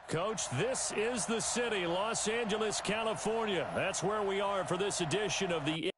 Coach, this is the city, Los Angeles, California. That's where we are for this edition of the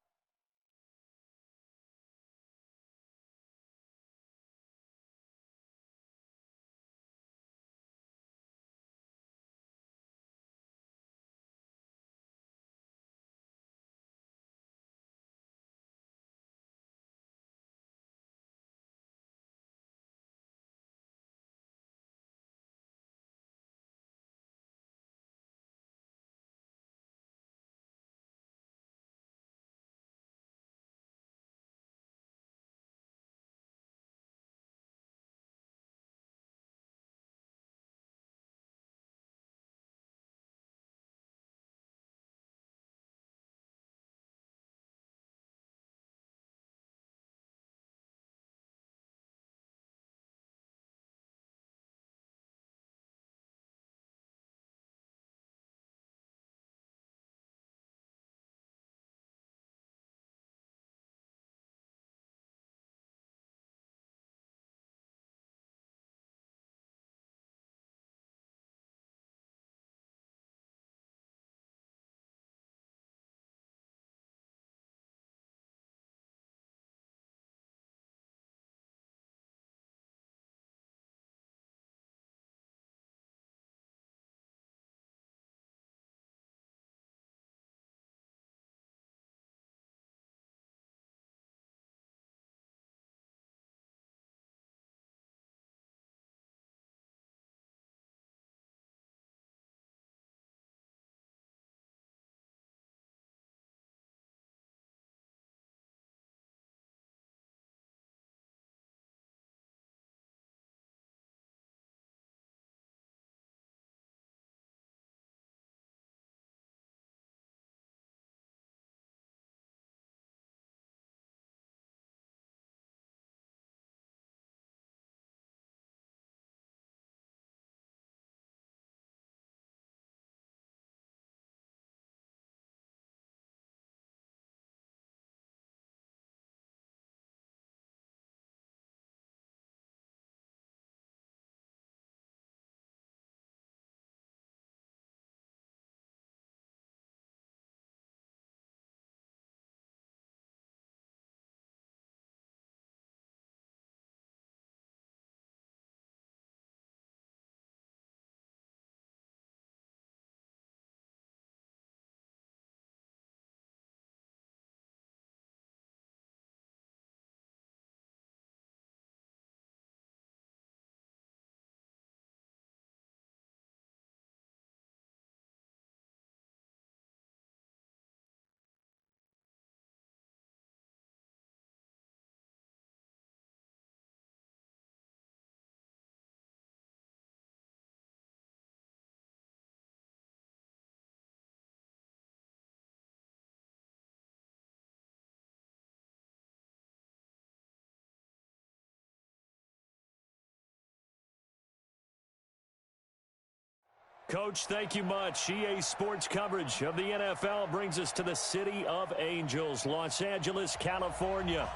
Coach, thank you much. EA Sports coverage of the NFL brings us to the City of Angels, Los Angeles, California.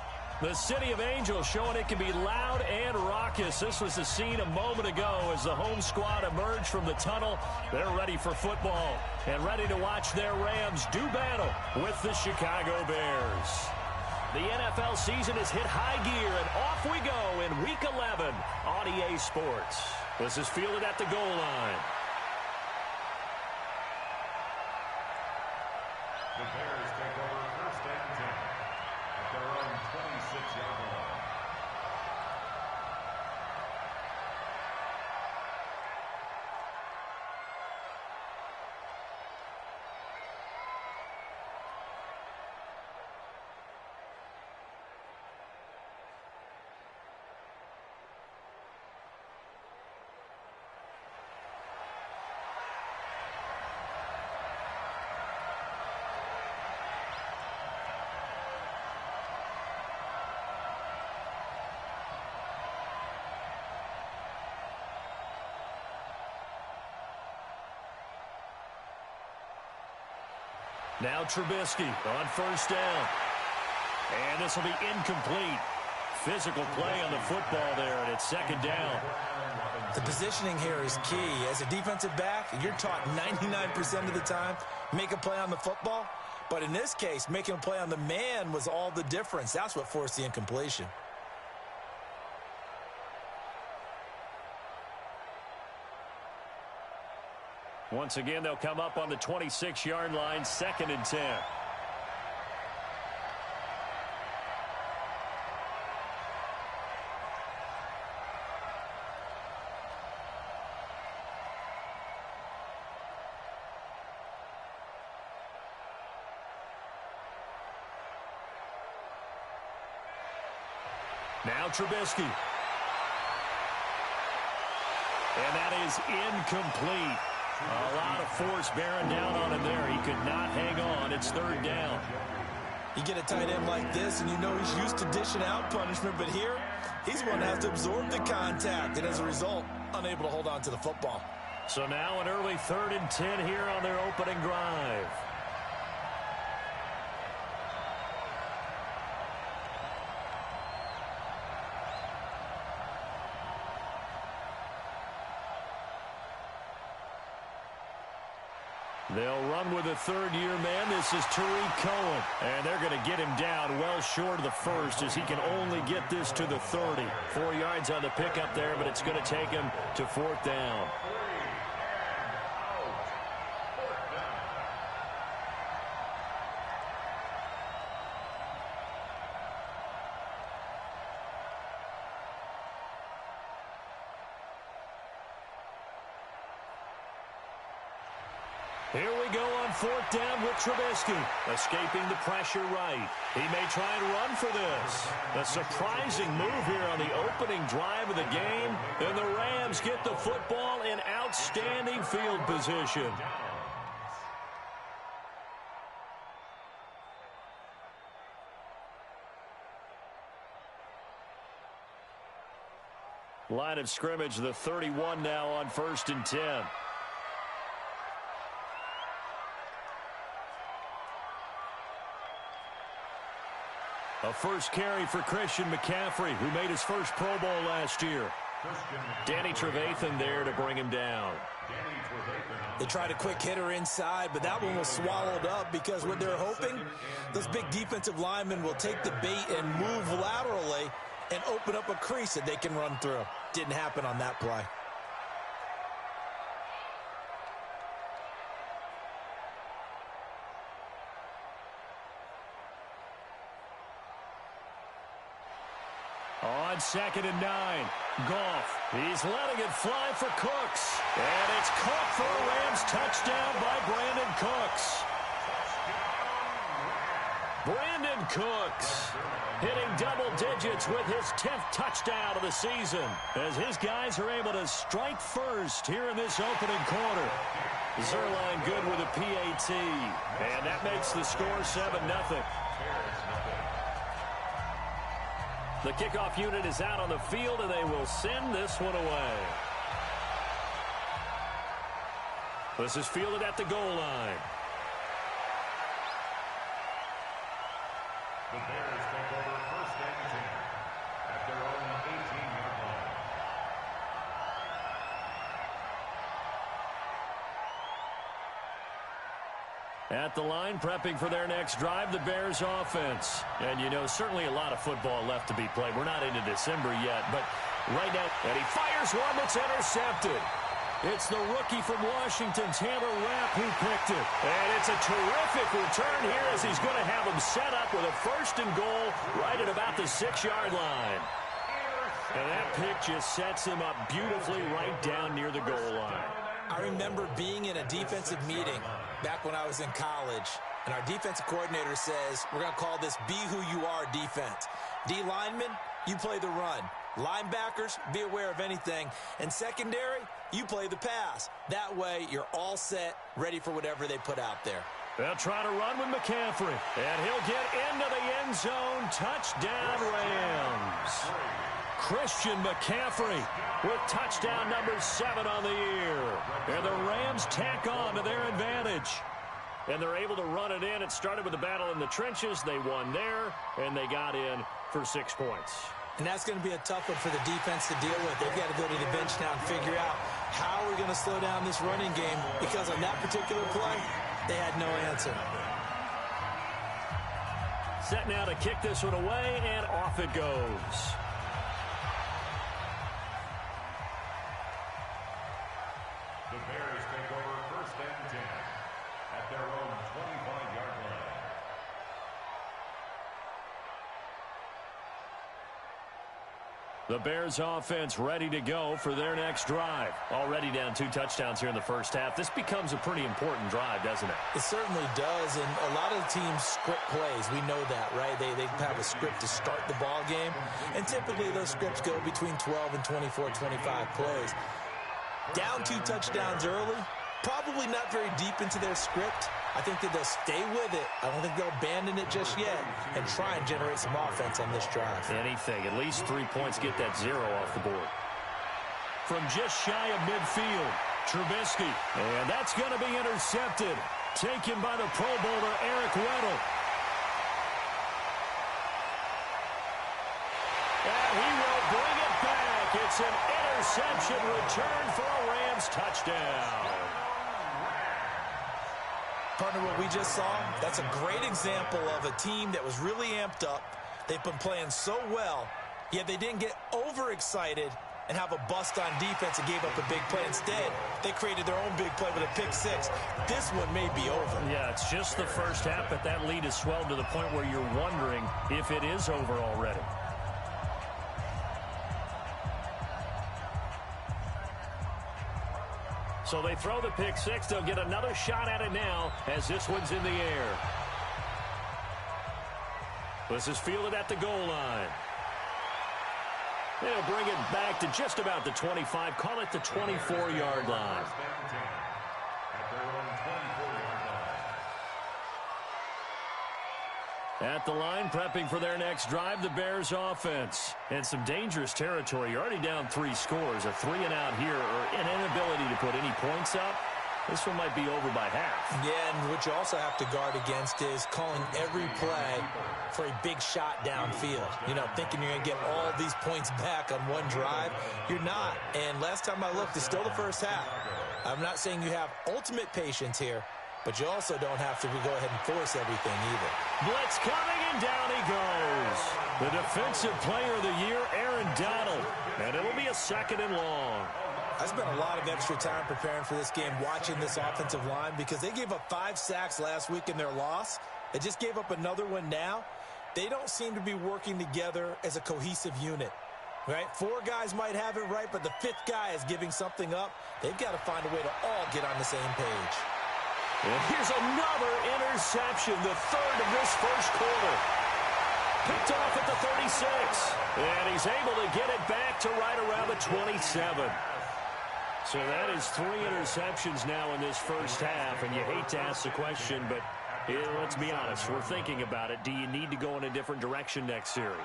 The City of Angels showing it can be loud and raucous. This was the scene a moment ago as the home squad emerged from the tunnel. They're ready for football and ready to watch their Rams do battle with the Chicago Bears. The NFL season has hit high gear, and off we go in Week 11 on EA Sports. This is fielded at the goal line. The Bears take over first and 10 at their own 26-yard line. Now Trubisky on first down. And this will be incomplete. physical play on the football there, and it's second down. The positioning here is key. As a defensive back, you're taught 99% of the time, make a play on the football. But in this case, making a play on the man was all the difference. That's what forced the incompletion. Once again, they'll come up on the 26-yard line, 2nd and 10. Now Trubisky. And that is incomplete. A lot of force bearing down on him there. He could not hang on. It's 3rd down. You get a tight end like this, and you know he's used to dishing out punishment, but here, he's going to have to absorb the contact, and as a result, unable to hold on to the football. So now an early 3rd and 10 here on their opening drive. They'll run with a 3rd-year man. This is Tariq Cohen. And they're going to get him down well short of the 1st as he can only get this to the 30. 4 yards on the pickup there, but it's going to take him to 4th down. Here we go on 4th down with Trubisky. Escaping the pressure right. He may try and run for this. A surprising move here on the opening drive of the game. And the Rams get the football in outstanding field position. Line of scrimmage, the 31 now on 1st and 10. A first carry for Christian McCaffrey, who made his first Pro Bowl last year. Danny Trevathan there to bring him down. They tried a quick hitter inside, but that one was swallowed up because what they're hoping, those big defensive linemen will take the bait and move laterally and open up a crease that they can run through. Didn't happen on that play. On 2nd and 9, Goff. He's letting it fly for Cooks. And it's caught for a Rams touchdown by Brandon Cooks. Brandon Cooks hitting double digits with his 10th touchdown of the season as his guys are able to strike first here in this opening quarter. Zerline good with a PAT. And that makes the score 7-0. The kickoff unit is out on the field, and they will send this one away. This is fielded at the goal line. The Bears take over 1st and 10 at their own 18-yard line. At the line, prepping for their next drive, the Bears offense. And, you know, certainly a lot of football left to be played. We're not into December yet, but right now, and he fires one that's intercepted. It's the rookie from Washington, Taylor Rapp, who picked it. And it's a terrific return here as he's going to have him set up with a 1st and goal right at about the 6-yard line. And that pick just sets him up beautifully right down near the goal line. I remember being in a defensive meeting back when I was in college, and our defensive coordinator says, we're going to call this Be Who You Are defense. D linemen, you play the run. Linebackers, be aware of anything. And secondary, you play the pass. That way, you're all set, ready for whatever they put out there. They'll try to run with McCaffrey, and he'll get into the end zone. Touchdown, Rams. Christian McCaffrey with touchdown number 7 on the year. And the Rams tack on to their advantage. And they're able to run it in. It started with a battle in the trenches. They won there, and they got in for 6 points. And that's going to be a tough one for the defense to deal with. They've got to go to the bench now and figure out how we're going to slow down this running game, because on that particular play, they had no answer. Set now to kick this one away, and off it goes. The Bears take over 1st and 10 at their own 25-yard line. The Bears offense ready to go for their next drive. Already down 2 touchdowns here in the first half. This becomes a pretty important drive, doesn't it? It certainly does, and a lot of the teams script plays. We know that, right? They have a script to start the ball game, and typically those scripts go between 12 and 24, 25 plays. Down 2 touchdowns early, probably not very deep into their script. I think that they'll stay with it. I don't think they'll abandon it just yet and try and generate some offense on this drive. Anything. At least 3 points, get that 0 off the board. From just shy of midfield, Trubisky. And that's going to be intercepted. Taken by the Pro Bowler, Eric Weddle. And he will bring it back. It's an interception return for a Rams touchdown. Partner, what we just saw, that's a great example of a team that was really amped up. They've been playing so well, yet they didn't get overexcited and have a bust on defense and gave up a big play. Instead, they created their own big play with a pick-6. This one may be over. Yeah, it's just the first half, but that lead has swelled to the point where you're wondering if it is over already. So they throw the pick-6. They'll get another shot at it now as this one's in the air. This is fielded at the goal line. They'll bring it back to just about the 25. Call it the 24-yard line. At the line, prepping for their next drive, the Bears offense. And some dangerous territory. You're already down 3 scores. A 3-and-out here, or an inability to put any points up. This one might be over by half. Yeah, and what you also have to guard against is calling every play for a big shot downfield. You know, thinking you're going to get all these points back on one drive. You're not. And last time I looked, it's still the first half. I'm not saying you have ultimate patience here, but you also don't have to go ahead and force everything either. Blitz coming, and down he goes. The defensive player of the year, Aaron Donald. And it'll be a 2nd and long. I spent a lot of extra time preparing for this game, watching this offensive line, because they gave up 5 sacks last week in their loss. They just gave up another one now. They don't seem to be working together as a cohesive unit. Right? 4 guys might have it right, but the 5th guy is giving something up. They've got to find a way to all get on the same page. And here's another interception, the 3rd of this first quarter. Picked off at the 36. And he's able to get it back to right around the 27. So that is 3 interceptions now in this first half. And you hate to ask the question, but let's be honest. We're thinking about it. Do you need to go in a different direction next series?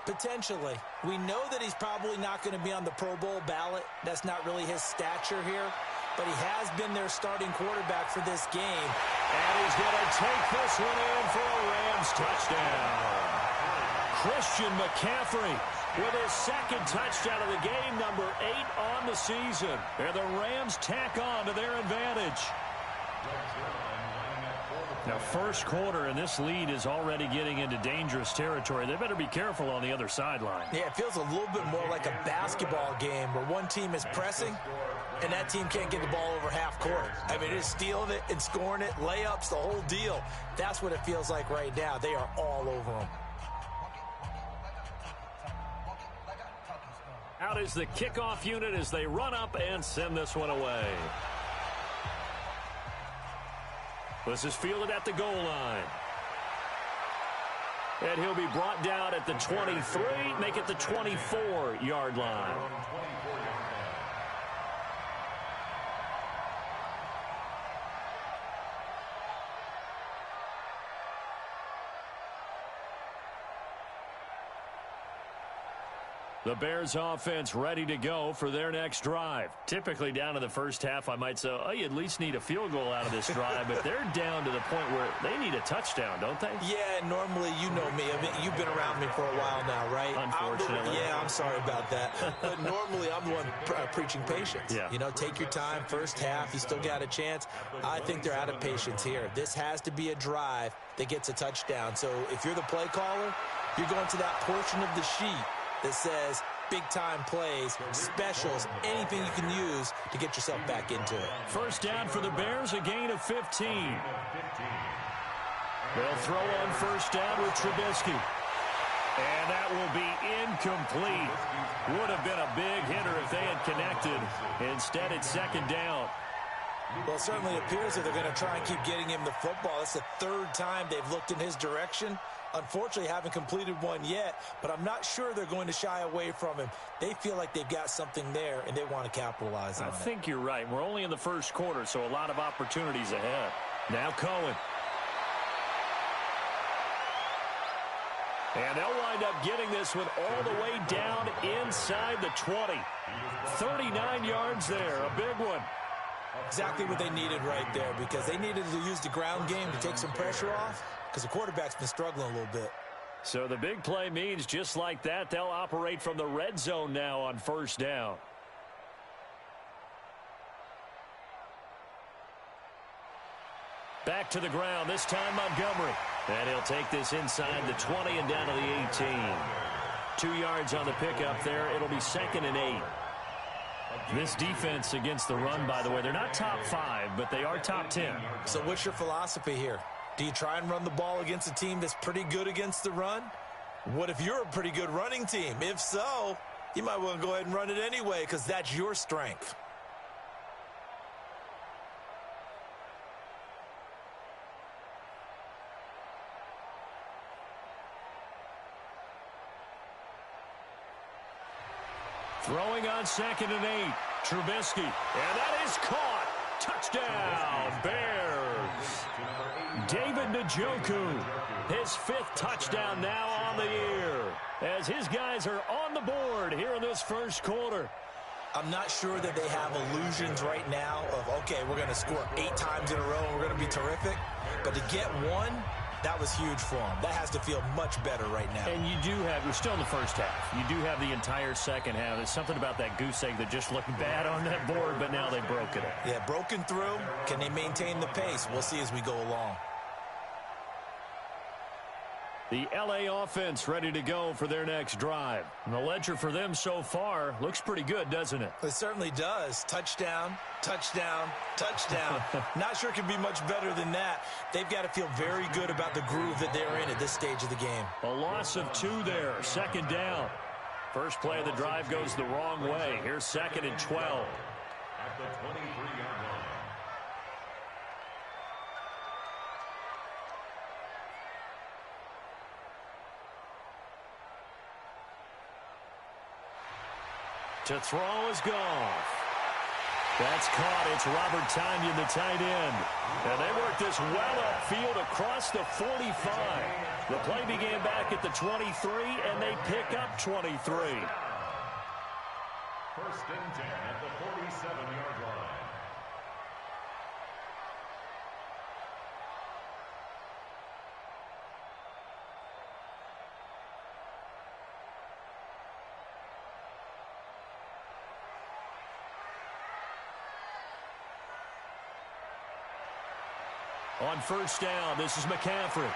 Potentially. We know that he's probably not going to be on the Pro Bowl ballot. That's not really his stature here. But he has been their starting quarterback for this game. And he's going to take this one in for a Rams touchdown. Christian McCaffrey with his 2nd touchdown of the game, number 8 on the season. And the Rams tack on to their advantage. Now, first quarter, and this lead is already getting into dangerous territory. They better be careful on the other sideline. Yeah, it feels a little bit more like a basketball game where one team is pressing and that team can't get the ball over half court. I mean, it's stealing it and scoring it, layups, the whole deal. That's what it feels like right now. They are all over them. Out is the kickoff unit as they run up and send this one away. This is fielded at the goal line. And he'll be brought down at the 23, make it the 24-yard line. The Bears offense ready to go for their next drive. Typically down to the first half, I might say, oh, you at least need a field goal out of this drive, but they're down to the point where they need a touchdown, don't they? Yeah, normally, you know me. I mean, you've been around me for a while now, right? Unfortunately. I'm sorry about that. But normally, I'm the one preaching patience. Yeah. You know, take your time. First half, you still got a chance. I think they're out of patience here. This has to be a drive that gets a touchdown. So if you're the play caller, you're going to that portion of the sheet that says big-time plays, specials, anything you can use to get yourself back into it. First down for the Bears, a gain of 15. They'll throw on first down with Trubisky. And that will be incomplete. Would have been a big hitter if they had connected. Instead, it's second down. Well, it certainly appears that they're going to try and keep getting him the football. That's the third time they've looked in his direction. Unfortunately, haven't completed one yet, but I'm not sure they're going to shy away from him. They feel like they've got something there, and they want to capitalize on it. I think you're right. We're only in the first quarter, so a lot of opportunities ahead. Now Cohen. And they'll wind up getting this one all the way down inside the 20. 39 yards there, a big one. Exactly what they needed right there, because they needed to use the ground game to take some pressure off, because the quarterback's been struggling a little bit. So the big play means just like that, they'll operate from the red zone now on first down. Back to the ground, this time Montgomery. And he'll take this inside the 20 and down to the 18. 2 yards on the pickup there. It'll be 2nd and 8. This defense against the run, by the way, they're not top 5, but they are top 10. So what's your philosophy here? Do you try and run the ball against a team that's pretty good against the run? What if you're a pretty good running team? If so, you might want to go ahead and run it anyway, because that's your strength. Throwing on 2nd and 8. Trubisky. And that is caught. Touchdown, Bears. David Njoku. His 5th touchdown now on the year. As his guys are on the board here in this first quarter. I'm not sure that they have illusions right now of, okay, we're going to score 8 times in a row and we're going to be terrific. But to get one, that was huge for them. That has to feel much better right now. And you do have, you're still in the first half. You do have the entire second half. There's something about that goose egg that just looked bad on that board, but now they've broken it. Yeah, broken through. Can they maintain the pace? We'll see as we go along. The LA offense ready to go for their next drive. And the ledger for them so far looks pretty good, doesn't it? It certainly does. Touchdown, touchdown, touchdown. Not sure it can be much better than that. They've got to feel very good about the groove that they're in at this stage of the game. A loss of 2 there, 2nd down. First play of the drive goes the wrong way. Here's 2nd and 12. At the 23-yard line. To throw is Goff. That's caught. It's Robert Tonyan, the tight end. And they work this well upfield across the 45. The play began back at the 23, and they pick up 23. 1st and 10 at the 47-yard line. On first down, this is McCaffrey.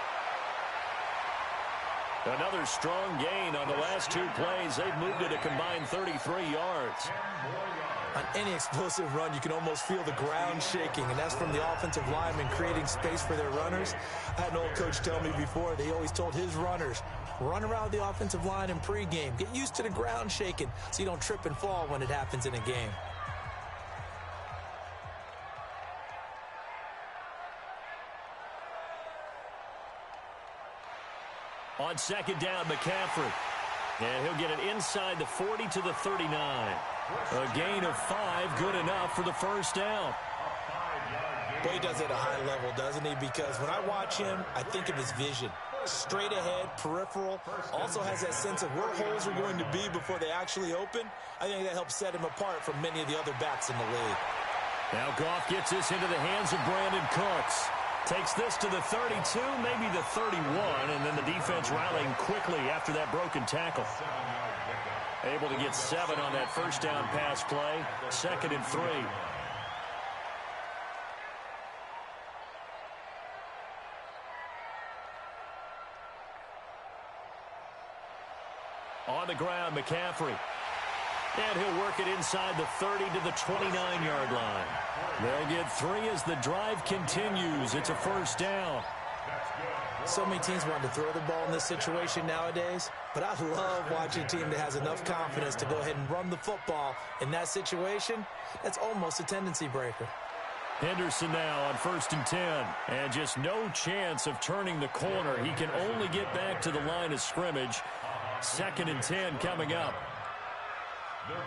Another strong gain on the last 2 plays. They've moved it a combined 33 yards. On any explosive run, you can almost feel the ground shaking, and that's from the offensive linemen creating space for their runners. I had an old coach tell me before, they always told his runners, run around the offensive line in pregame. Get used to the ground shaking so you don't trip and fall when it happens in a game. On 2nd down, McCaffrey. And he'll get it inside the 40 to the 39. A gain of 5, good enough for the first down. Boy, he does it at a high level, doesn't he? Because when I watch him, I think of his vision. straight ahead, peripheral, also has that sense of where holes are going to be before they actually open. I think that helps set him apart from many of the other backs in the league. Now Goff gets this into the hands of Brandon Cooks. Takes this to the 32, maybe the 31, and then the defense rallying quickly after that broken tackle. Able to get 7 on that first down pass play. 2nd and 3. On the ground, McCaffrey. And he'll work it inside the 30 to the 29-yard line. They'll get 3 as the drive continues. It's a first down. So many teams want to throw the ball in this situation nowadays, but I love watching a team that has enough confidence to go ahead and run the football in that situation. That's almost a tendency breaker. Henderson now on 1st and 10, and just no chance of turning the corner. He can only get back to the line of scrimmage. 2nd and 10 coming up.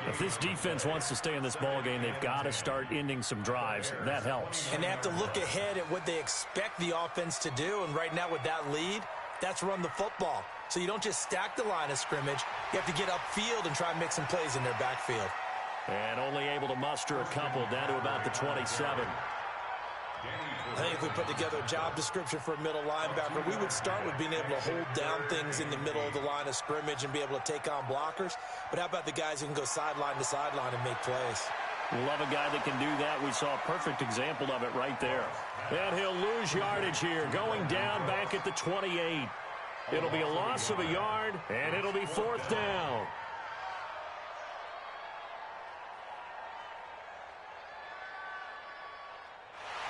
If this defense wants to stay in this ballgame, they've got to start ending some drives. That helps. And they have to look ahead at what they expect the offense to do. And right now with that lead, that's run the football. So you don't just stack the line of scrimmage. You have to get upfield and try and make some plays in their backfield. And only able to muster a couple down to about the 27. I think if we put together a job description for a middle linebacker, we would start with being able to hold down things in the middle of the line of scrimmage and be able to take on blockers. But how about the guys who can go sideline to sideline and make plays? Love a guy that can do that. We saw a perfect example of it right there. And he'll lose yardage here, going down back at the 28. It'll be a loss of a yard, and it'll be 4th down.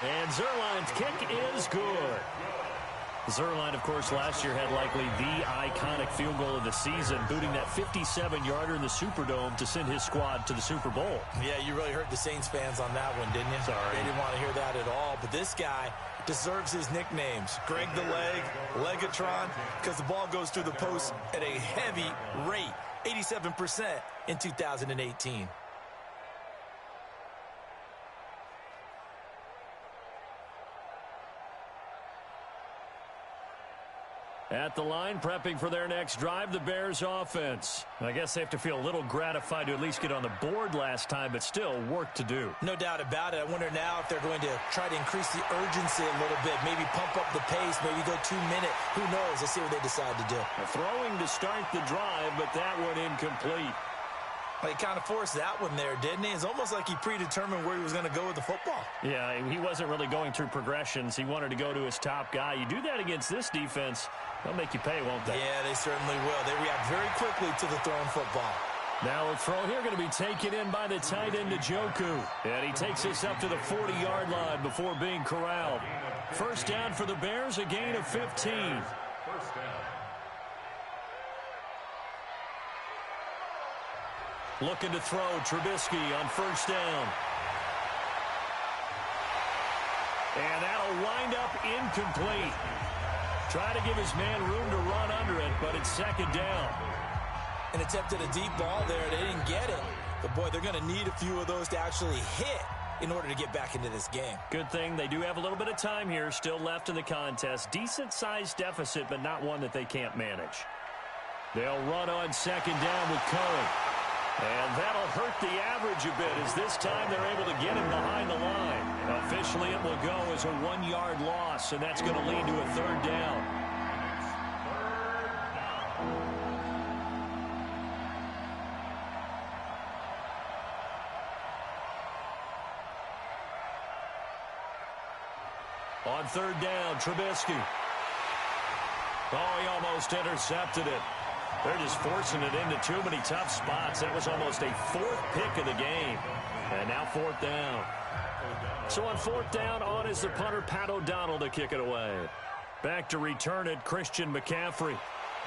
And Zuerlein's kick is good. Zuerlein, of course, last year had likely the iconic field goal of the season, booting that 57-yarder in the Superdome to send his squad to the Super Bowl. Yeah, you really hurt the Saints fans on that one, didn't you? Sorry. They didn't want to hear that at all. But this guy deserves his nicknames. Greg the Leg, Legatron, because the ball goes through the post at a heavy rate, 87% in 2018. At the line, prepping for their next drive, the Bears offense. I guess they have to feel a little gratified to at least get on the board last time, but still work to do. No doubt about it. I wonder now if they're going to try to increase the urgency a little bit, maybe pump up the pace, maybe go 2-minute. Who knows? Let's see what they decide to do. Throwing to start the drive, but that one incomplete. Well, he kind of forced that one there, didn't he? It's almost like he predetermined where he was going to go with the football. Yeah, he wasn't really going through progressions. He wanted to go to his top guy. You do that against this defense, they'll make you pay, won't they? Yeah, they certainly will. They react very quickly to the thrown football. Now a throw here going to be taken in by the tight end, Njoku. And he takes this up to the 40-yard line before being corralled. First down for the Bears, a gain of 15. First down. Looking to throw, Trubisky on first down. And that'll wind up incomplete. Try to give his man room to run under it, but it's 2nd down. An attempt at a deep ball there. They didn't get it. But, boy, they're going to need a few of those to actually hit in order to get back into this game. Good thing they do have a little bit of time here still left in the contest. Decent-sized deficit, but not one that they can't manage. They'll run on 2nd down with Cohen. And that'll hurt the average a bit as this time they're able to get him behind the line. Officially, it will go as a 1-yard loss, and that's going to lead to a 3rd down. On 3rd down, Trubisky. Oh, he almost intercepted it. They're just forcing it into too many tough spots. That was almost a 4th pick of the game. And now 4th down. So on 4th down, on is the punter, Pat O'Donnell, to kick it away. Back to return it, Christian McCaffrey.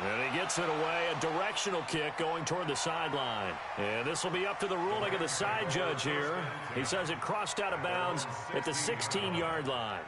And he gets it away, a directional kick going toward the sideline. And this will be up to the ruling of the side judge here. He says it crossed out of bounds at the 16-yard line.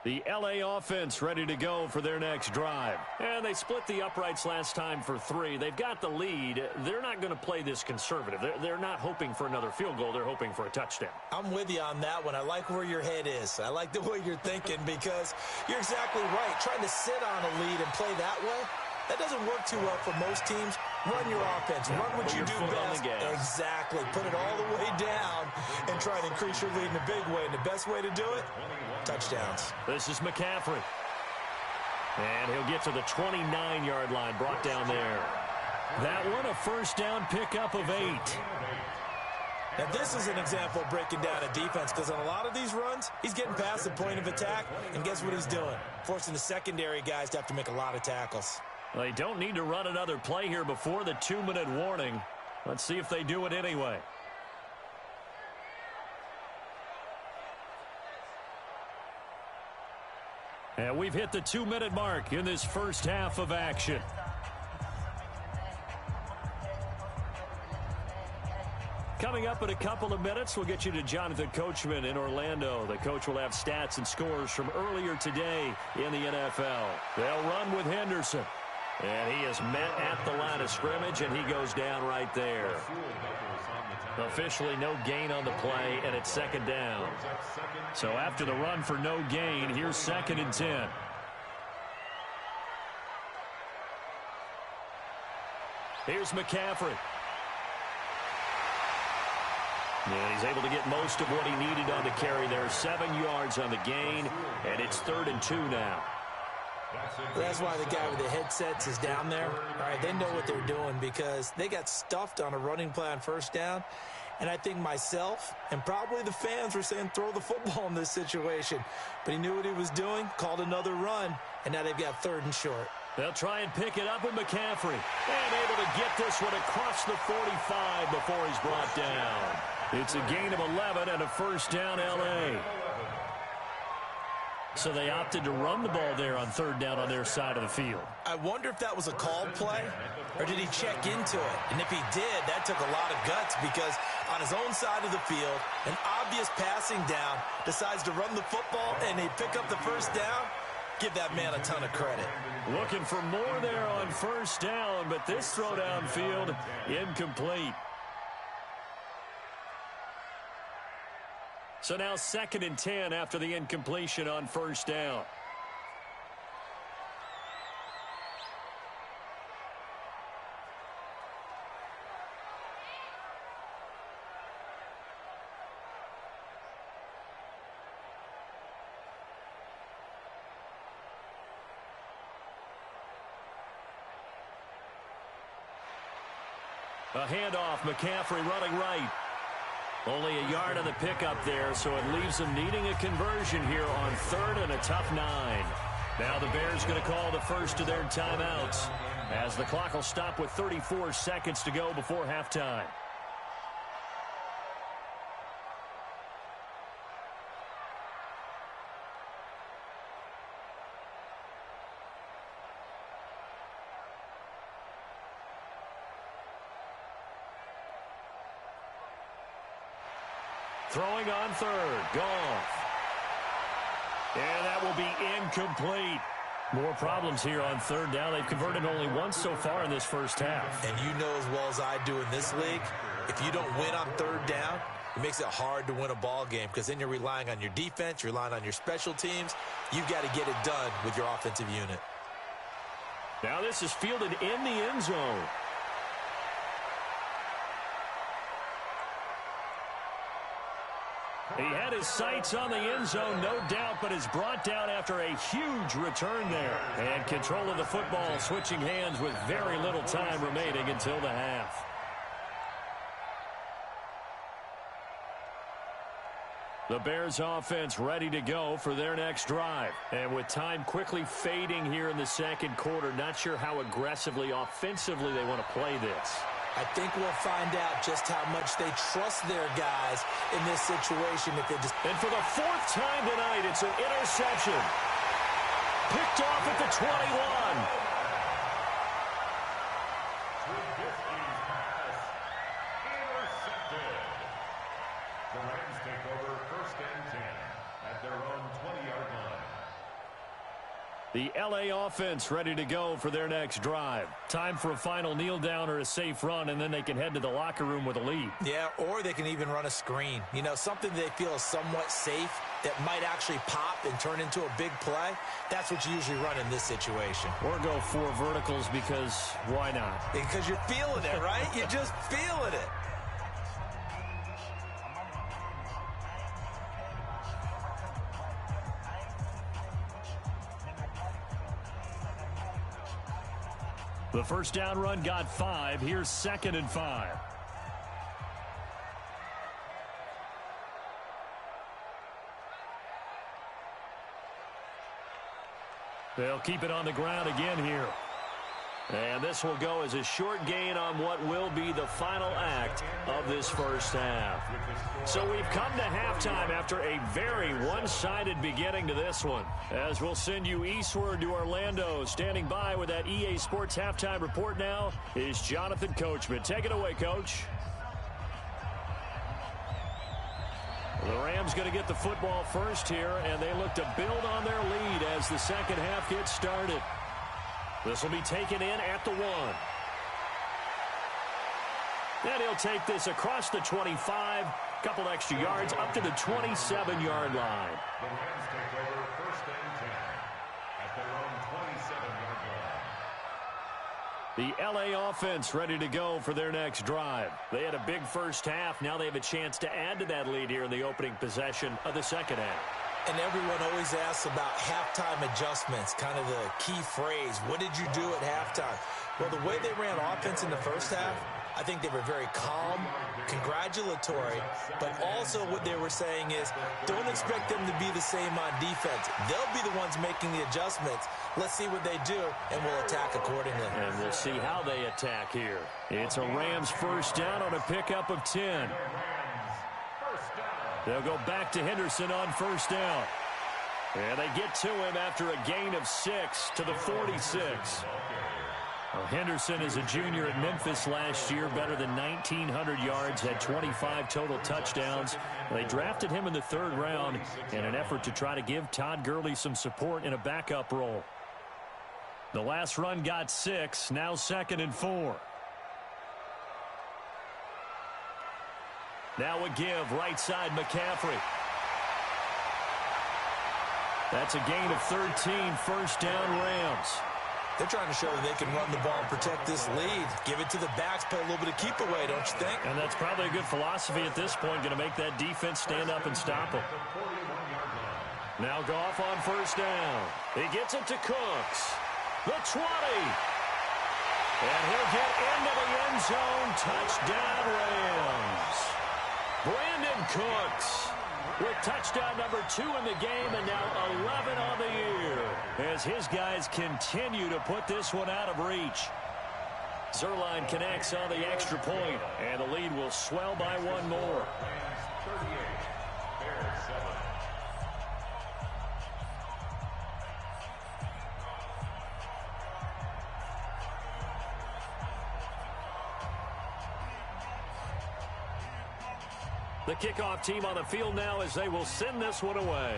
The LA offense ready to go for their next drive. And they split the uprights last time for 3. They've got the lead. They're not going to play this conservative. They're not hoping for another field goal. They're hoping for a touchdown. I'm with you on that one. I like where your head is. I like the way you're thinking because you're exactly right. Trying to sit on a lead and play that way, that doesn't work too well for most teams. Run your offense. Run what you do best. Exactly. Put it all the way down and try to increase your lead in a big way. And the best way to do it, touchdowns. This is McCaffrey. And he'll get to the 29-yard line, brought down there. That one, a first down pickup of 8. Now, this is an example of breaking down a defense because on a lot of these runs, he's getting past the point of attack, and guess what he's doing? Forcing the secondary guys to have to make a lot of tackles. They don't need to run another play here before the 2-minute warning. Let's see if they do it anyway. And we've hit the 2-minute mark in this first half of action. Coming up in a couple of minutes, we'll get you to Jonathan Coachman in Orlando. The coach will have stats and scores from earlier today in the NFL. They'll run with Henderson. And he is met at the line of scrimmage, and he goes down right there. Officially no gain on the play, and it's second down. So after the run for no gain, here's 2nd and 10. Here's McCaffrey. And he's able to get most of what he needed on the carry there. 7 yards on the gain, and it's 3rd and 2 now. That's why the guy with the headsets is down there. All right, they know what they're doing because they got stuffed on a running play on first down. And I think myself and probably the fans were saying throw the football in this situation. But he knew what he was doing, called another run, and now they've got 3rd and short. They'll try and pick it up with McCaffrey. And able to get this one across the 45 before he's brought down. It's a gain of 11 and a first down L.A. So they opted to run the ball there on 3rd down on their side of the field. I wonder if that was a called play, or did he check into it? And if he did, that took a lot of guts because on his own side of the field, an obvious passing down, decides to run the football, and they pick up the first down. Give that man a ton of credit. Looking for more there on first down, but this throw downfield incomplete. So now 2nd and 10 after the incompletion on first down. A handoff, McCaffrey running right. Only a yard on the pickup there, so it leaves them needing a conversion here on 3rd and a tough 9. Now the Bears going to call the first of their timeouts as the clock will stop with 34 seconds to go before halftime. Throwing on 3rd, Goff. And that will be incomplete. More problems here on 3rd down. They've converted only once so far in this first half. And you know as well as I do in this league, if you don't win on 3rd down, it makes it hard to win a ball game because then you're relying on your defense, you're relying on your special teams. You've got to get it done with your offensive unit. Now this is fielded in the end zone. He had his sights on the end zone, no doubt, but is brought down after a huge return there. And control of the football switching hands with very little time remaining until the half. The Bears offense ready to go for their next drive. And with time quickly fading here in the second quarter, not sure how aggressively, offensively they want to play this. I think we'll find out just how much they trust their guys in this situation. If they just... And for the 4th time tonight, it's an interception. Picked off at the 21. Intercepted. The Rams take over 1st and 10 at their own 20-yard line. The LA offense ready to go for their next drive. Time for a final kneel down or a safe run, and then they can head to the locker room with a lead. Yeah, or they can even run a screen. You know, something they feel is somewhat safe that might actually pop and turn into a big play. That's what you usually run in this situation. Or go 4 verticals because why not? Because you're feeling it, right? You're just feeling it. The first down run got 5. Here's 2nd and 5. They'll keep it on the ground again here. And this will go as a short gain on what will be the final act of this first half. So we've come to halftime after a very one-sided beginning to this one. As we'll send you eastward to Orlando, standing by with that EA Sports halftime report now is Jonathan Coachman. Take it away, Coach. The Rams going to get the football first here, and they look to build on their lead as the second half gets started. This will be taken in at the 1. And he'll take this across the 25, couple extra yards up to the 27-yard line. The Rams take over 1st and 10 at their own 27-yard line. The LA offense ready to go for their next drive. They had a big first half. Now they have a chance to add to that lead here in the opening possession of the second half. And everyone always asks about halftime adjustments, kind of the key phrase. What did you do at halftime? Well, the way they ran offense in the first half, I think they were very calm, congratulatory, but also what they were saying is don't expect them to be the same on defense. They'll be the ones making the adjustments. Let's see what they do, and we'll attack accordingly. And we'll see how they attack here. It's a Rams first down on a pickup of 10. They'll go back to Henderson on first down. And they get to him after a gain of 6 to the 46. Well, Henderson is a junior at Memphis last year, better than 1,900 yards, had 25 total touchdowns. They drafted him in the 3rd round in an effort to try to give Todd Gurley some support in a backup role. The last run got 6, now 2nd and 4. Now a give, right side McCaffrey. That's a gain of 13, first down Rams. They're trying to show that they can run the ball and protect this lead. Give it to the backs, play a little bit of keep away, don't you think? And that's probably a good philosophy at this point, going to make that defense stand up and stop them. Now Goff on first down. He gets it to Cooks. The 20. And he'll get into the end zone. Touchdown Rams. Brandon Cooks with touchdown number 2 in the game and now 11 on the year as his guys continue to put this one out of reach. Zerline connects on the extra point, and the lead will swell by 1 more. 38, Bears 7. The kickoff team on the field now as they will send this one away.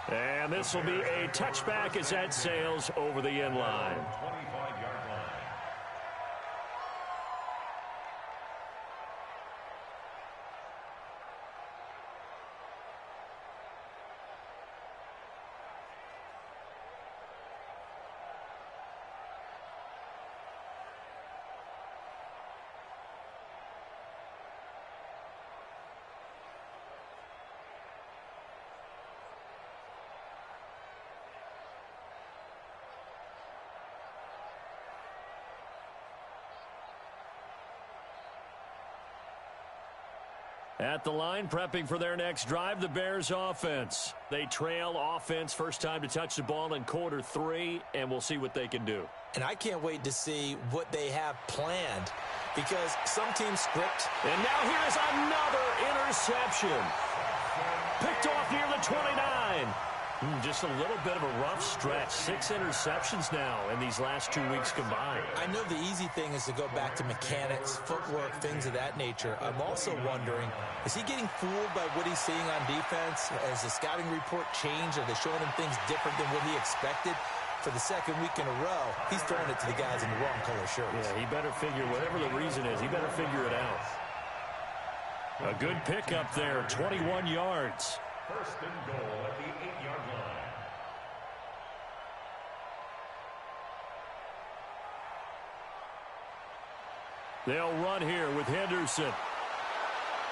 And this will be a touchback as that sails over the end line. 25-yard line. At the line, prepping for their next drive, the Bears offense. They trail offense, first time to touch the ball in quarter 3, and we'll see what they can do. And I can't wait to see what they have planned because some teams script. And now here's another interception. Picked off near the 29. Just a little bit of a rough stretch. 6 interceptions now in these last 2 weeks combined. I know the easy thing is to go back to mechanics, footwork, things of that nature. I'm also wondering, is he getting fooled by what he's seeing on defense? Has the scouting report changed? Are they showing him things different than what he expected? For the second week in a row, he's throwing it to the guys in the wrong color shirts. Yeah, he better figure, whatever the reason is, he better figure it out. A good pickup there, 21 yards. First and goal at the 8-yard line. They'll run here with Henderson.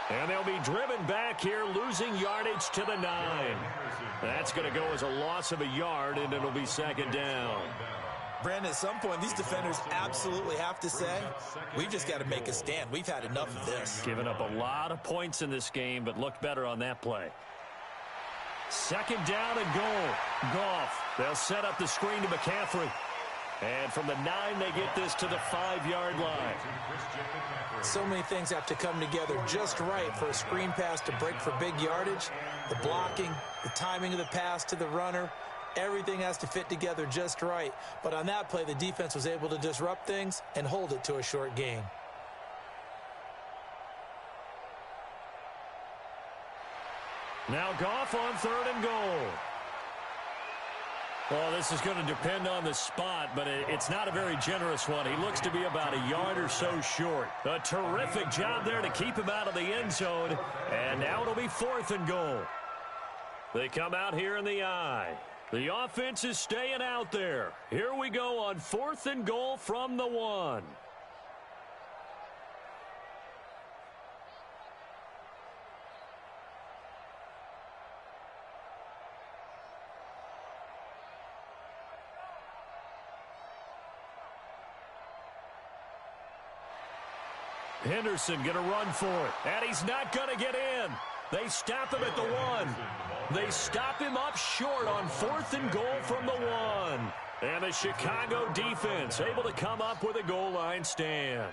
And they'll be driven back here, losing yardage to the 9. That's going to go as a loss of a yard, and it'll be second down. Brandon, at some point, these defenders absolutely have to say, we've just got to make a stand. We've had enough of this. Giving up a lot of points in this game, but looked better on that play. Second down and goal. Goff. They'll set up the screen to McCaffrey. And from the 9, they get this to the 5-yard line. So many things have to come together just right for a screen pass to break for big yardage. The blocking, the timing of the pass to the runner, everything has to fit together just right. But on that play, the defense was able to disrupt things and hold it to a short gain. Now Goff on 3rd and goal. Well, this is going to depend on the spot, but it's not a very generous one. He looks to be about a yard or so short. A terrific job there to keep him out of the end zone. And now it'll be 4th and goal. They come out here in the eye. The offense is staying out there. Here we go on 4th and goal from the 1. Henderson going to run for it, and he's not going to get in. They stop him at the 1. They stop him up short on 4th and goal from the 1. And the Chicago defense able to come up with a goal line stand.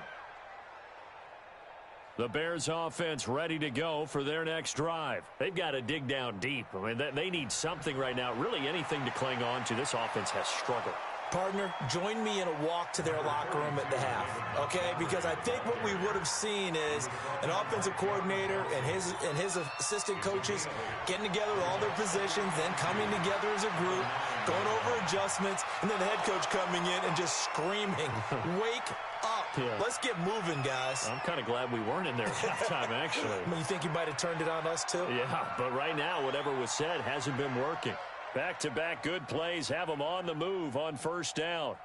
The Bears offense ready to go for their next drive. They've got to dig down deep. I mean, they need something right now, really anything to cling on to. This offense has struggled. Partner, join me in a walk to their locker room at the half, okay? Because I think what we would have seen is an offensive coordinator and his assistant coaches getting together with all their positions, then coming together as a group, going over adjustments, and then the head coach coming in and just screaming, wake up. Yeah. Let's get moving, guys. I'm kind of glad we weren't in there at halftime, actually. You think you might have turned it on us, too? Yeah, but right now, whatever was said hasn't been working. Back-to-back good plays have them on the move on 1st down.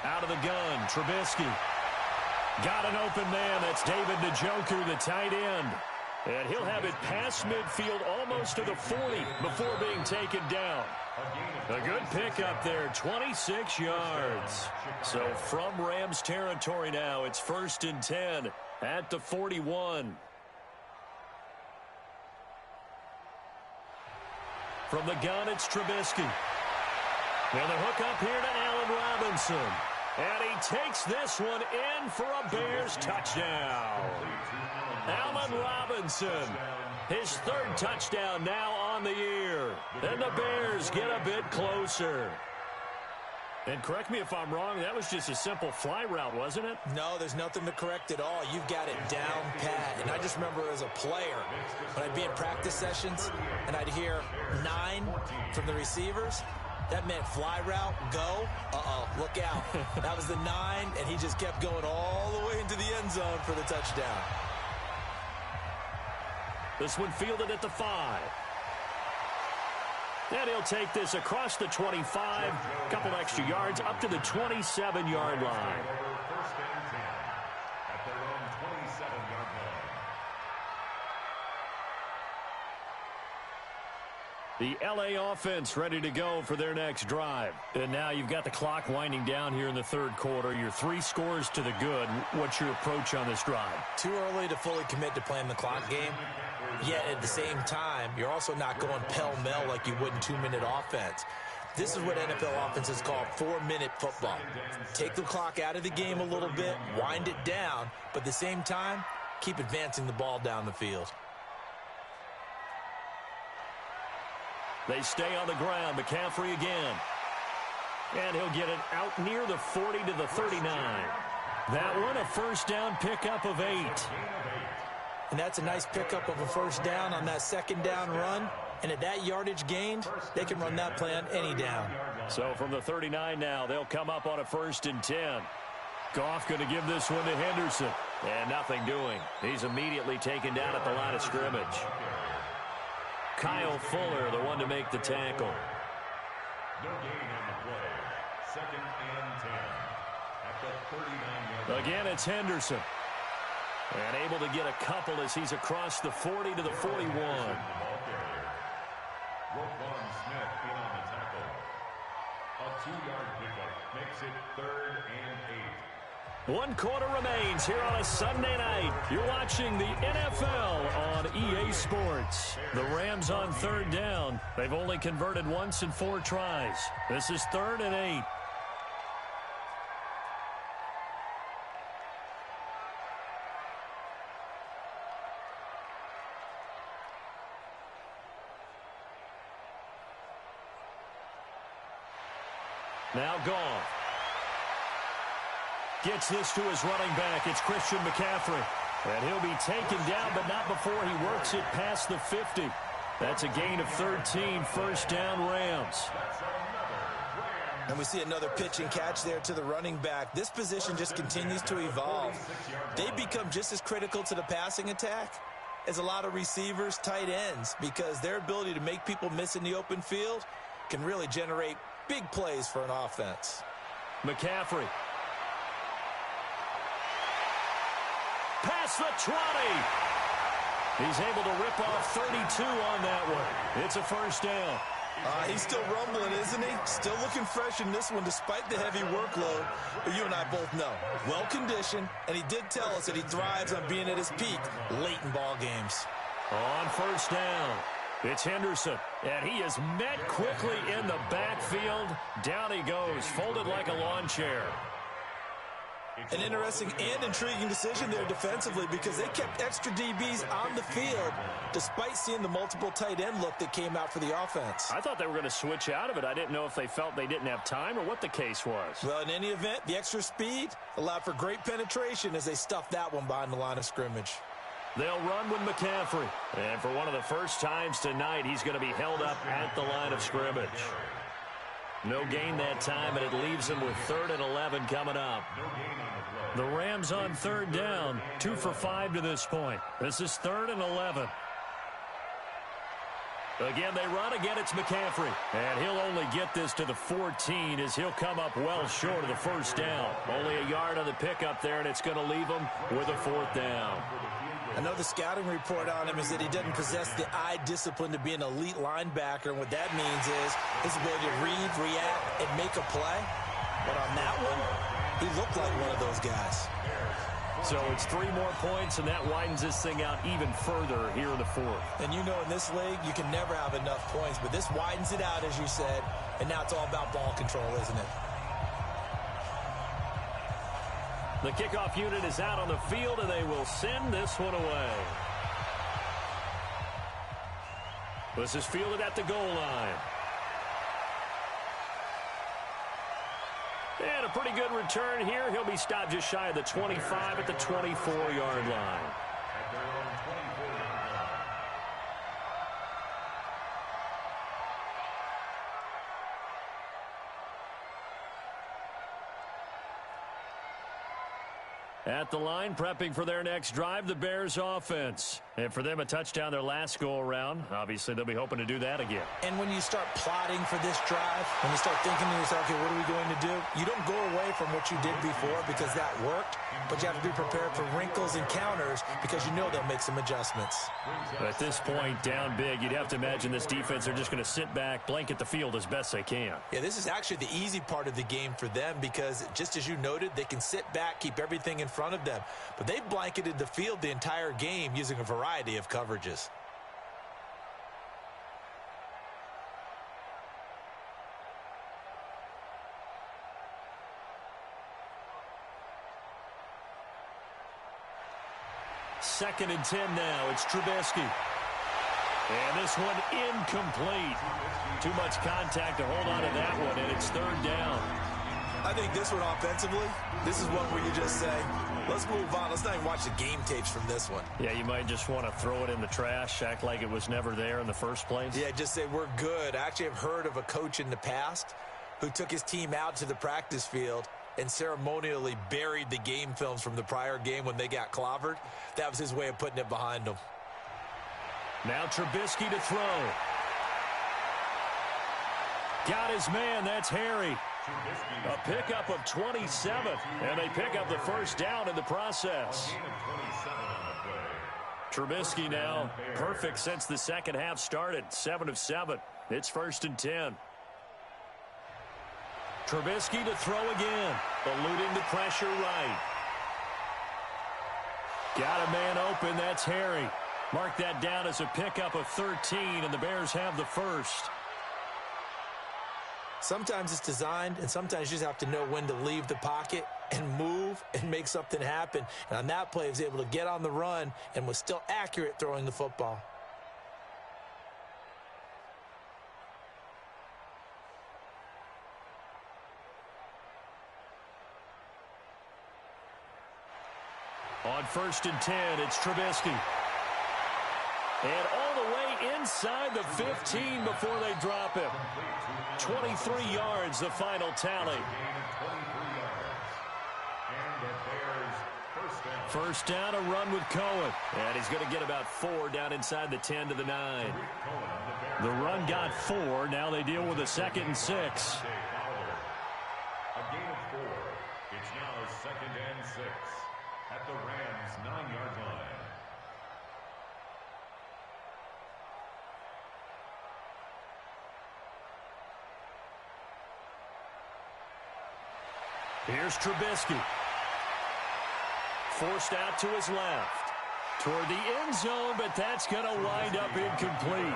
Out of the gun, Trubisky. Got an open man. That's David Njoku, the tight end. And he'll have it past midfield almost to the 40 before being taken down. A good pickup there, 26 yards. So from Rams territory now, it's 1st and 10 at the 41. From the gun, it's Trubisky. And the hook up here to Allen Robinson. And he takes this one in for a Bears touchdown. Allen Robinson, his 3rd touchdown now on the year. And the Bears get a bit closer. And correct me if I'm wrong, that was just a simple fly route, wasn't it? No, there's nothing to correct at all. You've got it down pat. And I just remember as a player, when I'd be in practice sessions and I'd hear 9 from the receivers, that meant fly route, go, look out. That was the 9, and he just kept going all the way into the end zone for the touchdown. This one fielded at the 5. And he'll take this across the 25, a couple extra yards, up to the 27-yard line. First and 10 at their own 27-yard line. The LA offense ready to go for their next drive. And now you've got the clock winding down here in the 3rd quarter. You're 3 scores to the good. What's your approach on this drive? Too early to fully commit to playing the clock game. Yet at the same time, you're also not going pell-mell like you would in 2-minute offense. This is what NFL offenses call 4-minute football. Take the clock out of the game a little bit, wind it down, but at the same time, keep advancing the ball down the field. They stay on the ground. McCaffrey again. And he'll get it out near the 40 to the 39. That one, a first down pickup of 8. And that's a nice pickup of a first down on that second down run. And at that yardage gained, they can run that play on any down. So from the 39 now, they'll come up on a 1st and 10. Goff going to give this one to Henderson. And nothing doing. He's immediately taken down at the line of scrimmage. Kyle Fuller, the one to make the tackle. No gain on the play. 2nd and 10. At the 39-yard line. Again, it's Henderson. And able to get a couple as he's across the 40 to the 41. Roquan Smith in on the tackle. A 2-yard pickup makes it 3rd and 8. 1 quarter remains here on a Sunday night. You're watching the NFL on EA Sports. The Rams on 3rd down. They've only converted once in 4 tries. This is 3rd and 8. Now Goff. Gets this to his running back. It's Christian McCaffrey. And he'll be taken down, but not before he works it past the 50. That's a gain of 13, first down Rams. And we see another pitch and catch there to the running back. This position just continues to evolve. They become just as critical to the passing attack as a lot of receivers, tight ends, because their ability to make people miss in the open field can really generate big plays for an offense. McCaffrey. Past the 20. He's able to rip off 32 on that one. It's a first down. He's still rumbling, isn't he? Still looking fresh in this one despite the heavy workload. But you and I both know, well-conditioned, and he did tell us that he thrives on being at his peak late in ball games. On first down, it's Henderson, and he is met quickly in the backfield. Down he goes, folded like a lawn chair. An interesting and intriguing decision there defensively because they kept extra DBs on the field despite seeing the multiple tight end look that came out for the offense. I thought they were going to switch out of it. I didn't know if they felt they didn't have time or what the case was. Well, in any event, the extra speed allowed for great penetration as they stuffed that one behind the line of scrimmage. They'll run with McCaffrey. And for one of the first times tonight, he's going to be held up at the line of scrimmage. No gain that time, and it leaves him with 3rd and 11 coming up. The Rams on 3rd down, 2 for 5 to this point. This is 3rd and 11. Again, they run. Again, it's McCaffrey. And he'll only get this to the 14 as he'll come up well short of the first down. Only a yard on the pickup there, and it's going to leave him with a 4th down. I know the scouting report on him is that he doesn't possess the eye discipline to be an elite linebacker, and what that means is his ability to read, react, and make a play. But on that one, he looked like one of those guys. So it's 3 more points, and that widens this thing out even further here in the 4th. And you know in this league, you can never have enough points, but this widens it out, as you said, and now it's all about ball control, isn't it? The kickoff unit is out on the field, and they will send this one away. This is fielded at the goal line. And a pretty good return here. He'll be stopped just shy of the 25 at the 24-yard line. At the line, prepping for their next drive, the Bears offense. And for them, a touchdown their last go-around. Obviously, they'll be hoping to do that again. And when you start plotting for this drive, when you start thinking to yourself, okay, what are we going to do? You don't go away from what you did before because that worked, but you have to be prepared for wrinkles and counters because you know they'll make some adjustments. At this point, down big, you'd have to imagine this defense are just going to sit back, blanket the field as best they can. Yeah, this is actually the easy part of the game for them because, just as you noted, they can sit back, keep everything in front of them. But they've blanketed the field the entire game using a variety of coverages. 2nd and 10 now. It's Trubisky. And this one incomplete. Too much contact to hold on to that one, and it's 3rd down. I think this one offensively, this is one where you just say, let's move on. Let's not even watch the game tapes from this one. Yeah, you might just want to throw it in the trash, act like it was never there in the first place. Yeah, just say we're good. I actually have heard of a coach in the past who took his team out to the practice field and ceremonially buried the game films from the prior game when they got clobbered. That was his way of putting it behind them. Now Trubisky to throw. Got his man, that's Harry. A pickup of 27, and they pick up the 1st down in the process. Trubisky now perfect since the second half started, 7 of 7. It's 1st and 10. Trubisky to throw again, eluding the pressure right. Got a man open, that's Harry. Mark that down as a pickup of 13, and the Bears have the 1st. Sometimes it's designed, and sometimes you just have to know when to leave the pocket and move and make something happen. And on that play, he was able to get on the run and was still accurate throwing the football. On 1st and 10, it's Trubisky. And all the way inside the 15 before they drop him. 23 yards, the final tally. 1st down, a run with Cohen. And he's going to get about 4 down inside the 10 to the 9. The run got 4. Now they deal with a 2nd and 6. A gain of 4. It's now 2nd and 6 at the Rams' 9-yard line. Here's Trubisky. Forced out to his left. Toward the end zone, but that's going to wind up incomplete.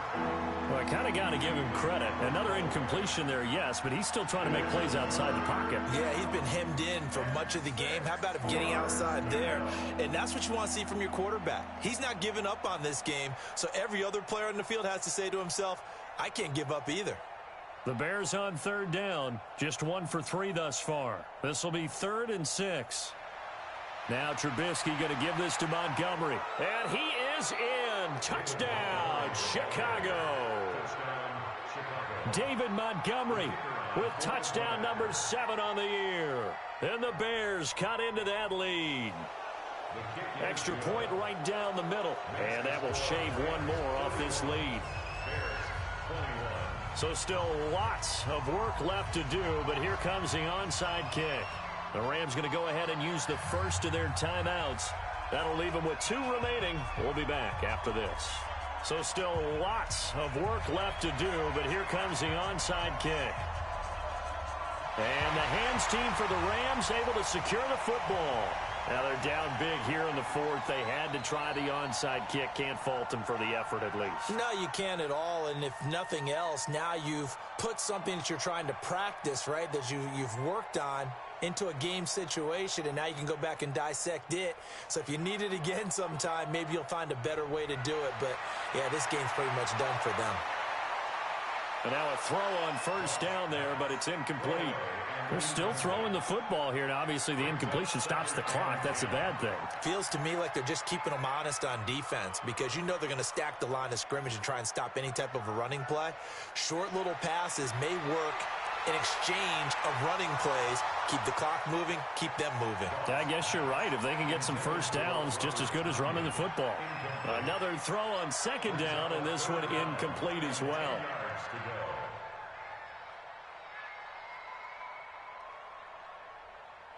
Well, I kind of got to give him credit. Another incompletion there, yes, but he's still trying to make plays outside the pocket. Yeah, he's been hemmed in for much of the game. How about him getting outside there? And that's what you want to see from your quarterback. He's not giving up on this game, so every other player on the field has to say to himself, I can't give up either. The Bears on 3rd down, just 1 for 3 thus far. This will be 3rd and 6. Now Trubisky going to give this to Montgomery. And he is in. Touchdown, Chicago. David Montgomery with touchdown number 7 on the year. And the Bears cut into that lead. Extra point right down the middle. And that will shave 1 more off this lead. So still lots of work left to do, but here comes the onside kick. The Rams going to go ahead and use the first of their timeouts. That'll leave them with 2 remaining. We'll be back after this. So still lots of work left to do, but here comes the onside kick. And the hands team for the Rams able to secure the football. Now they're down big here in the 4th. They had to try the onside kick. Can't fault them for the effort at least. No, you can't at all. And if nothing else, now you've put something that you're trying to practice, right, that you've worked on into a game situation, and now you can go back and dissect it. So if you need it again sometime, maybe you'll find a better way to do it. But, yeah, this game's pretty much done for them. And now a throw on 1st down there, but it's incomplete. They're still throwing the football here, and obviously the incompletion stops the clock. That's a bad thing. Feels to me like they're just keeping them honest on defense because you know they're going to stack the line of scrimmage and try and stop any type of a running play. Short little passes may work in exchange of running plays. Keep the clock moving, keep them moving. I guess you're right. If they can get some 1st downs, just as good as running the football. Another throw on 2nd down, and this one incomplete as well.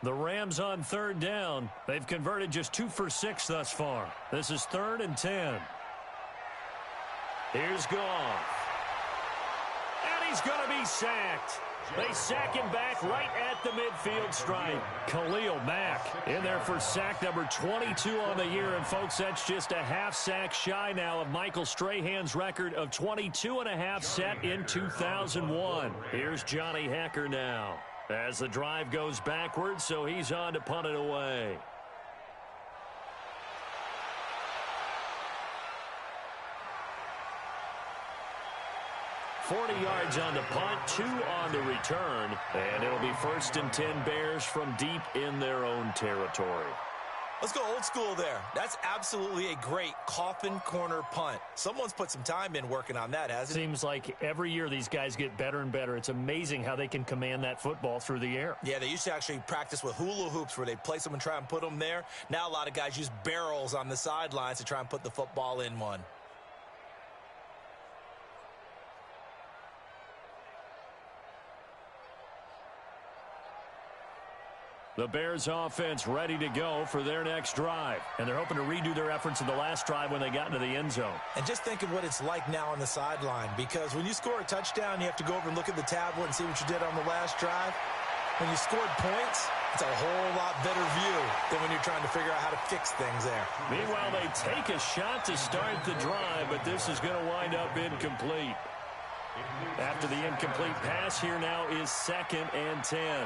The Rams on 3rd down. They've converted just 2 for 6 thus far. This is 3rd and 10. Here's Goff. And he's going to be sacked. They sack him back right at the midfield stripe. Khalil Mack in there for sack number 22 on the year. And, folks, that's just a half sack shy now of Michael Strahan's record of 22.5 set in 2001. Here's Johnny Hekker now as the drive goes backwards, so he's on to punt it away. 40 yards on the punt, 2 on the return, and it'll be 1st and 10 Bears from deep in their own territory. Let's go old school there. That's absolutely a great coffin corner punt. Someone's put some time in working on that, hasn't it? Seems like every year these guys get better and better. It's amazing how they can command that football through the air. Yeah, they used to actually practice with hula hoops where they place them and try and put them there. Now a lot of guys use barrels on the sidelines to try and put the football in one. The Bears offense ready to go for their next drive. And they're hoping to redo their efforts in the last drive when they got into the end zone. And just think of what it's like now on the sideline, because when you score a touchdown, you have to go over and look at the tablet and see what you did on the last drive. When you scored points, it's a whole lot better view than when you're trying to figure out how to fix things there. Meanwhile, they take a shot to start the drive, but this is going to wind up incomplete. After the incomplete pass, here now is 2nd and 10.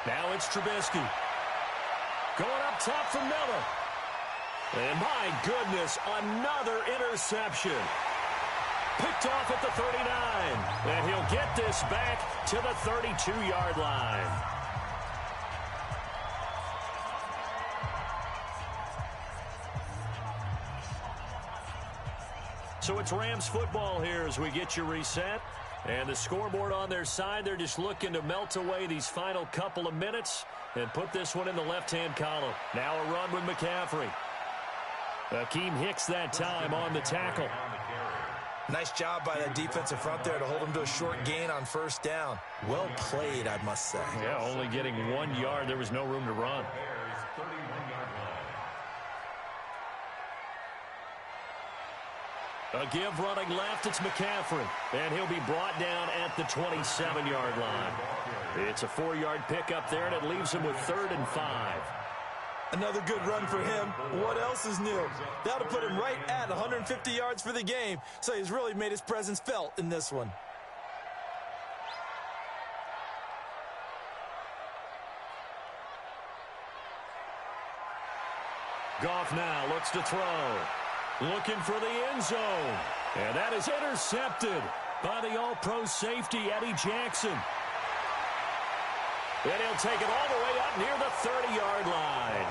Now it's Trubisky. Going up top for Miller. And my goodness, another interception. Picked off at the 39. And he'll get this back to the 32-yard line. So it's Rams football here as we get you reset. And the scoreboard on their side, they're just looking to melt away these final couple of minutes and put this one in the left-hand column. Now a run with McCaffrey. Akeem Hicks that time on the tackle. Nice job by that defensive front there to hold him to a short gain on 1st down. Well played, I must say. Yeah, only getting 1 yard. There was no room to run. A give running left, it's McCaffrey. And he'll be brought down at the 27-yard line. It's a 4-yard pickup there, and it leaves him with 3rd and 5. Another good run for him. What else is new? That'll put him right at 150 yards for the game, so he's really made his presence felt in this one. Goff now looks to throw. Looking for the end zone. And that is intercepted by the all-pro safety, Eddie Jackson. And he'll take it all the way up near the 30-yard line.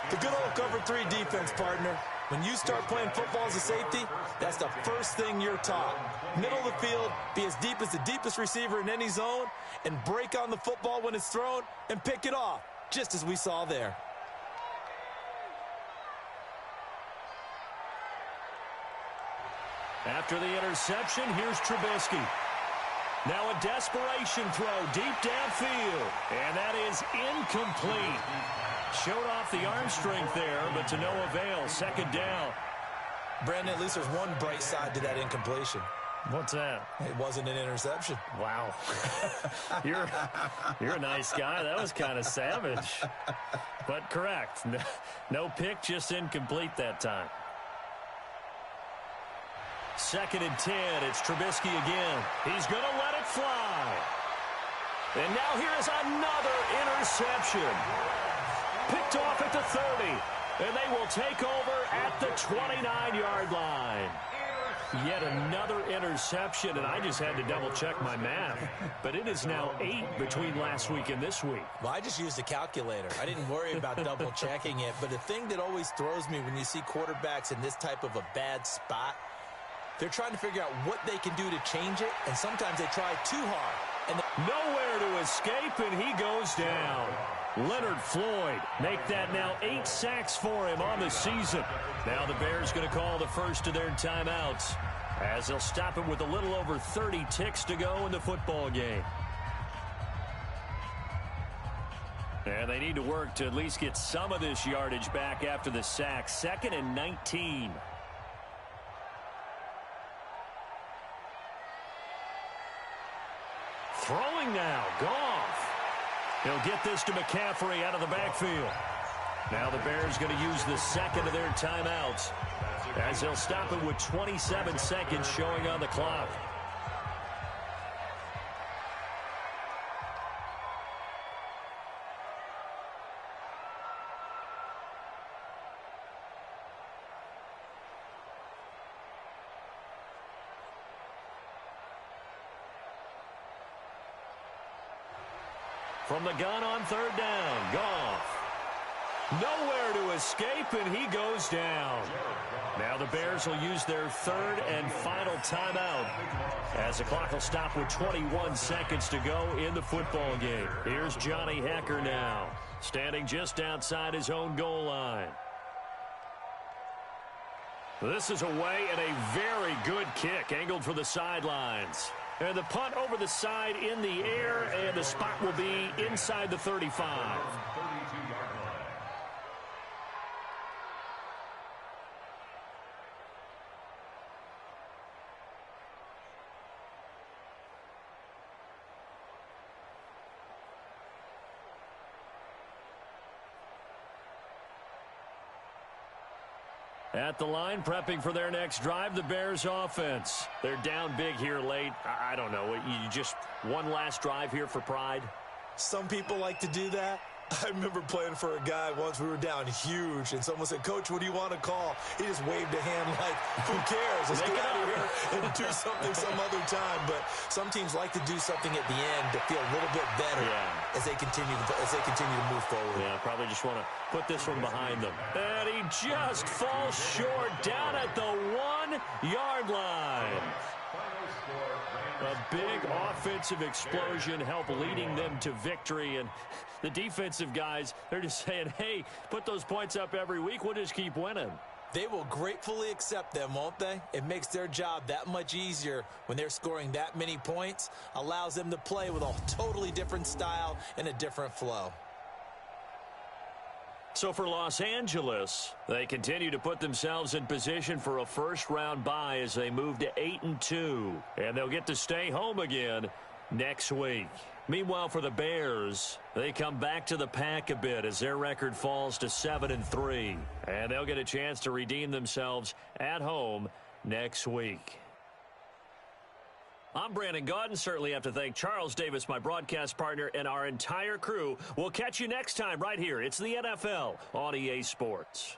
The good old cover 3 defense, partner. When you start playing football as a safety, that's the first thing you're taught. Middle of the field, be as deep as the deepest receiver in any zone, and break on the football when it's thrown and pick it off, just as we saw there. After the interception, here's Trubisky. Now a desperation throw deep downfield. And that is incomplete. Showed off the arm strength there, but to no avail. 2nd down. Brandon, at least there's one bright side to that incompletion. What's that? It wasn't an interception. Wow. You're a nice guy. That was kind of savage. But correct. No pick, just incomplete that time. 2nd and 10. It's Trubisky again. He's going to let it fly. And now here is another interception. Picked off at the 30. And they will take over at the 29-yard line. Yet another interception, and I just had to double-check my math. But it is now 8 between last week and this week. Well, I just used a calculator. I didn't worry about double-checking it. But the thing that always throws me when you see quarterbacks in this type of a bad spot, they're trying to figure out what they can do to change it, and sometimes they try too hard. And nowhere to escape, and he goes down. Leonard Floyd make that now 8 sacks for him on the season. Now the Bears going to call the first of their timeouts as they'll stop it with a little over 30 ticks to go in the football game. And they need to work to at least get some of this yardage back after the sack. 2nd and 19. Throwing now, Goff. He'll get this to McCaffrey out of the backfield. Now the Bears going to use the 2nd of their timeouts as they'll stop it with 27 seconds showing on the clock. from the gun on third down. Goff. Nowhere to escape, and he goes down. Now the Bears will use their third and final timeout as the clock will stop with 21 seconds to go in the football game. Here's Johnny Hecker now, standing just outside his own goal line. This is away and a very good kick, angled for the sidelines. And the punt over the side in the air, and the spot will be inside the 35. At the line, prepping for their next drive, the Bears offense. They're down big here late. I don't know. You just one last drive here for pride? Some people like to do that. I remember playing for a guy once. We were down huge, and someone said, "Coach, what do you want to call?" He just waved a hand like, who cares? Let's get out of here and do something some other time. But some teams like to do something at the end to feel a little bit better as they continue to move forward. Yeah, probably just want to put this one behind them. And he just falls short down at the 1-yard line. A big offensive explosion helped leading them to victory. And the defensive guys, they're just saying, hey, put those points up every week. We'll just keep winning. They will gratefully accept them, won't they? It makes their job that much easier when they're scoring that many points. Allows them to play with a totally different style and a different flow. So for Los Angeles, they continue to put themselves in position for a first-round bye as they move to 8-2. And they'll get to stay home again next week. Meanwhile, for the Bears, they come back to the pack a bit as their record falls to 7-3. And they'll get a chance to redeem themselves at home next week. I'm Brandon Gaudin. Certainly have to thank Charles Davis, my broadcast partner, and our entire crew. We'll catch you next time right here. It's the NFL on EA Sports.